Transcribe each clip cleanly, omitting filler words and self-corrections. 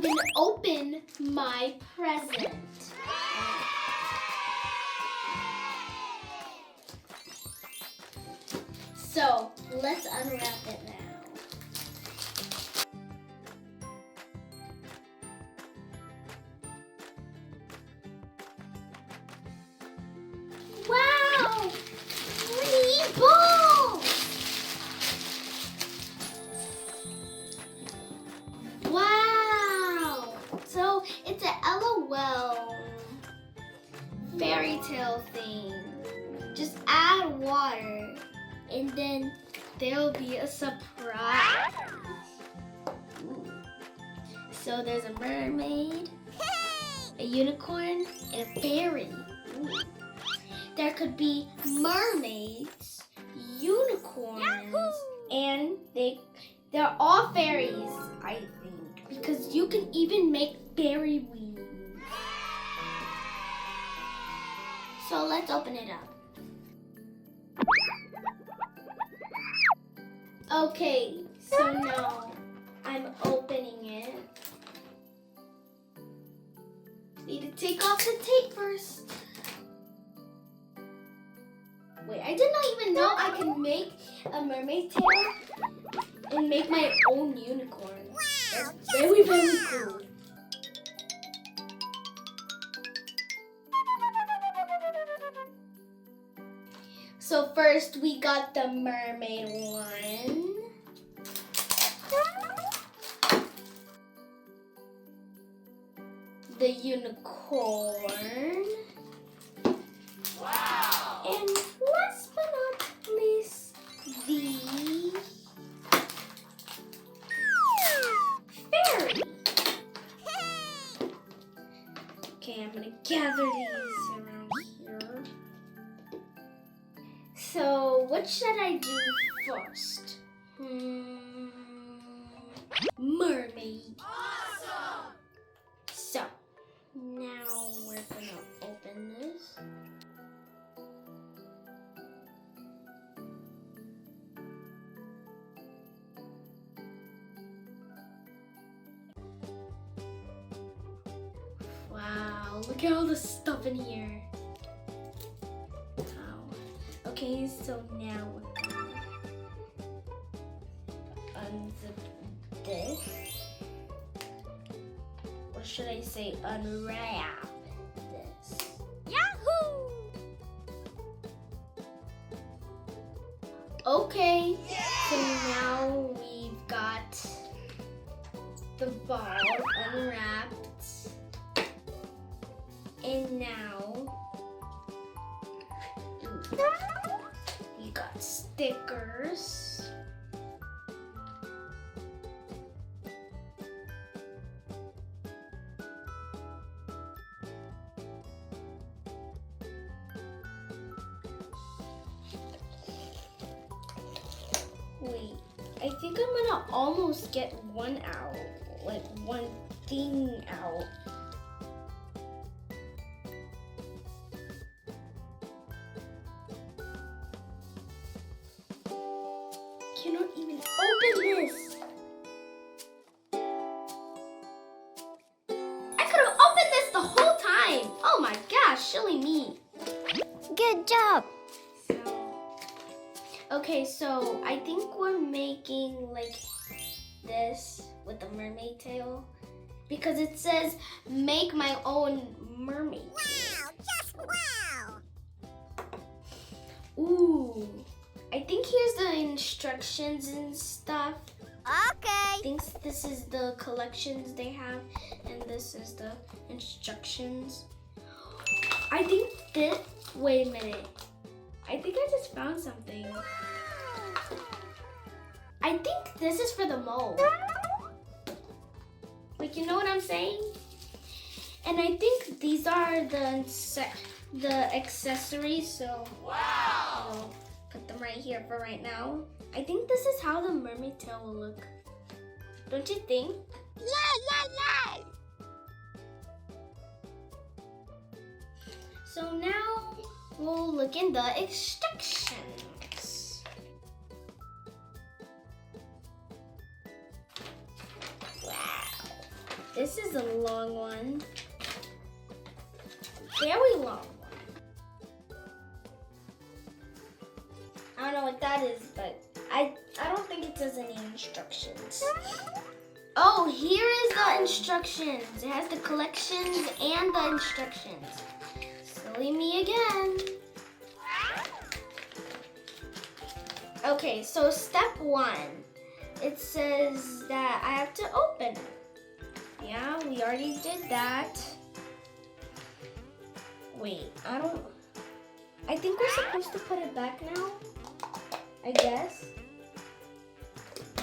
gonna open my present. So let's unwrap it now. Wow! Meatballs! Wow! So it's a LOL fairy tale thing. Just add water and then there'll be a surprise. Ooh. So there's a mermaid, a unicorn, and a fairy. Ooh. There could be mermaids, unicorns, Yahoo! And they're all fairies, I think, because you can even make fairy wings. So let's open it up. Okay, so now I'm opening it. Need to take off the tape first. Wait, I did not even know I could make a mermaid tail and make my own unicorn. That's very, very cool. So first we got the mermaid one. The unicorn. Wow! And last but not least, the fairy. Okay, I'm gonna gather these around here. So, what should I do first? Mermaid. Awesome! So, now we're gonna open this. Wow, look at all the stuff in here. Wow. Okay, so now we're gonna unzip this. Or should I say unwrap this? Yahoo! Okay, so now we've got the ball unwrapped. And now we got stickers. Wait, I think I'm gonna almost get one out, like one thing out. Cannot even open this. I could have opened this the whole time. Oh my gosh, silly me. Good job. Okay, so I think we're making like this with the mermaid tail because it says make my own mermaid. Wow, just wow. Ooh. I think here's the instructions and stuff. Okay. I think this is the collections they have, and this is the instructions. I think this, wait a minute. I think I just found something. I think this is for the mold. Like, you know what I'm saying? And I think these are the accessories, so. Wow. So, put them right here for right now. I think this is how the mermaid tail will look. Don't you think? Yeah. So now we'll look in the instructions. Wow. This is a long one. Very long one. I don't know what that is, but I don't think it says any instructions. Oh, here is the instructions. It has the collections and the instructions. Silly me again. Okay, so step 1. It says that I have to open it. Yeah, we already did that. Wait, I think we're supposed to put it back now, I guess.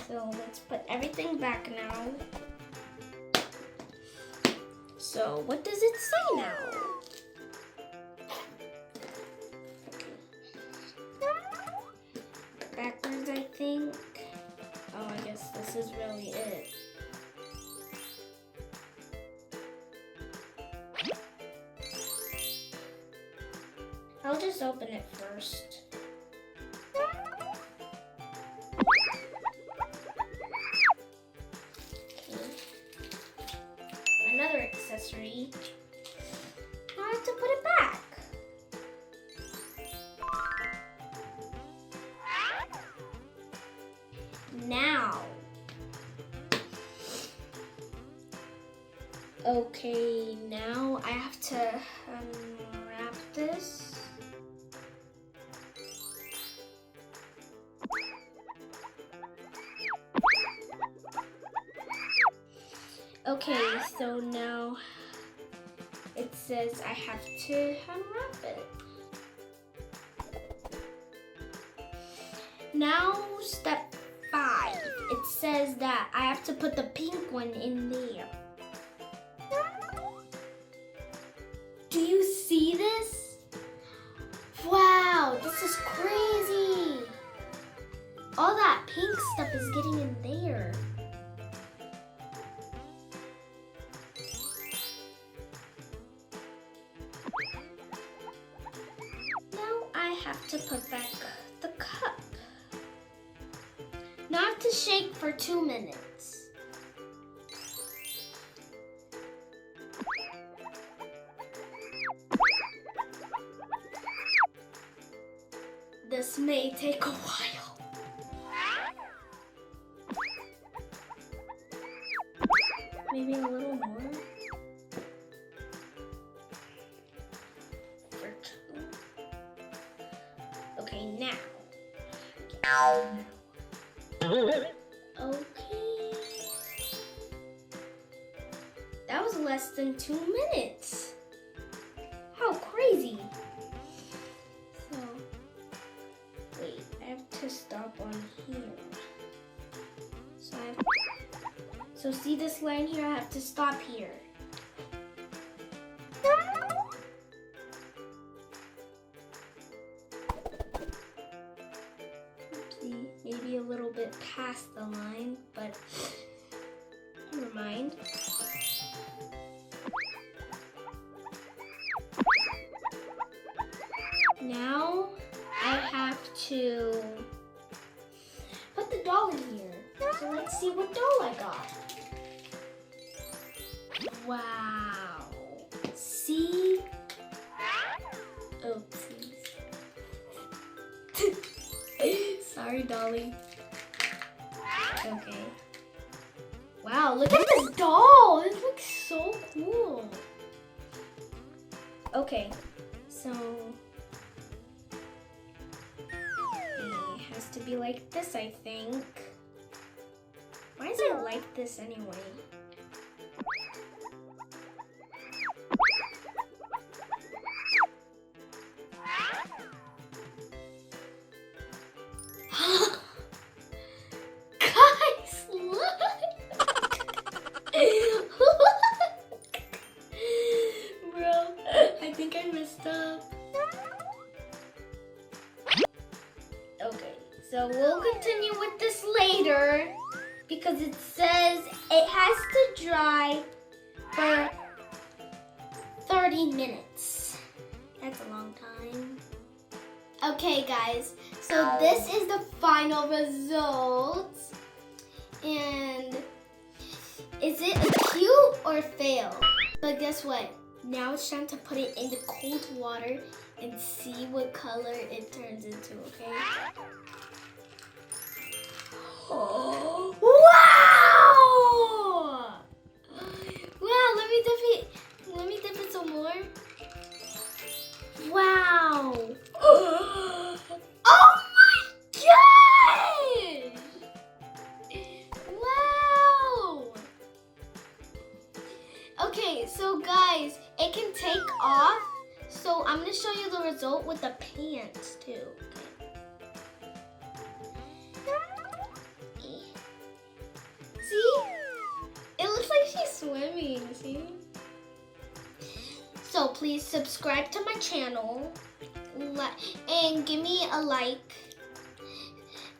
So let's put everything back now. So what does it say now? Backwards, I think. Oh, I guess this is really it. I'll just open it first. Okay. Another accessory. Now I have to put it back. Now. Okay, now I have to unwrap this. Okay, so now it says I have to unwrap it. Now step 5. It says that I have to put the pink one in there. Do you see this? Wow, this is crazy. All that pink stuff is getting in there. Now I have to put back the cup. Now I have to shake for 2 minutes. This may take a while. Maybe a little more. For 2. Okay, now. Okay. That was less than 2 minutes. How crazy. So, wait, I have to stop on here. So see this line here? I have to stop here. See, maybe a little bit past the line, but never mind. Now I have to put the doll in here. So let's see what doll I got. Wow. See? Oopsies. Sorry, Dolly. Okay. Wow, look at this doll. This looks so cool. Okay, so it has to be like this, I think. Why is it like this anyway? Guys, look! Bro, I think I messed up. Okay, so we'll continue with this later because it says it has to dry for 30 minutes. That's a long time. Okay guys, so this is the final results, and Is it a cute or a fail? But guess what? Now it's time to put it in the cold water and see what color it turns into, okay? Oh, wow! Wow, let me dip it some more. Wow! Oh my gosh! Wow! Okay, so guys, it can take off. So I'm gonna show you the result with the pants too. See? It looks like she's swimming, see? So please subscribe to my channel and give me a like.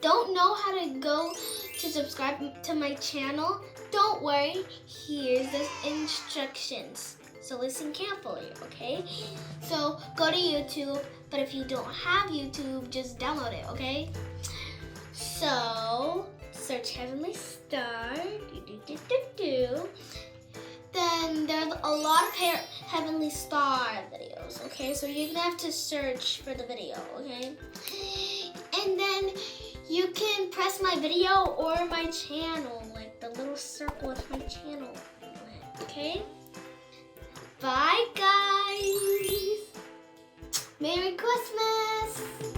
Don't know how to go to subscribe to my channel? Don't worry, here's the instructions. So listen carefully, okay? So go to YouTube, but if you don't have YouTube, just download it, okay? So search Heavenly Star. Then there's a lot of Heavenly Star videos, okay? So you're gonna have to search for the video, okay? And then you can press my video or my channel, like the little circle with my channel, okay? Bye, guys. Merry Christmas.